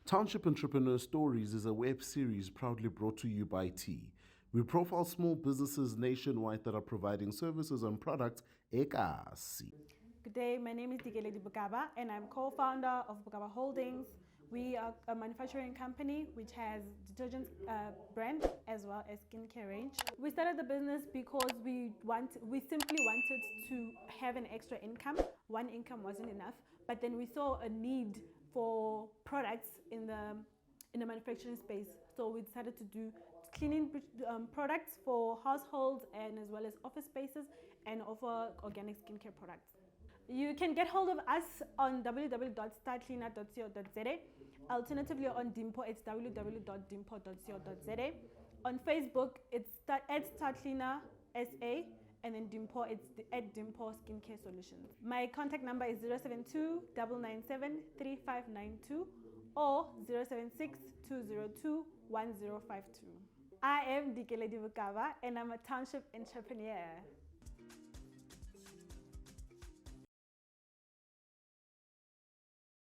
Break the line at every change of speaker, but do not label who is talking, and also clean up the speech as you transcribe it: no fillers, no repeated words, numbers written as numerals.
Township Entrepreneurs Stories is a web series proudly brought to you by T. We profile small businesses nationwide that are providing services and products ekasi.
Good day, my name is Dikeledi Mokaba and I'm co-founder of Mokaba Holdings. We are a manufacturing company which has detergent brand as well as skincare range. We started the business because we simply wanted to have an extra income. One income wasn't enough, but then we saw a need for products in the manufacturing space. So we decided to do cleaning products for households and as well as office spaces, and offer organic skincare products. You can get hold of us on www.startcleaner.co.za. Alternatively, on Dimpo, it's www.dimpo.co.za. On Facebook, it's @StartCleaner SA, and then Dimpo, it's @Dimpo Skincare Solutions. My contact number is 072 997 3592 or 076 202 1052. I am Dikeledi Mokaba and I'm a township entrepreneur.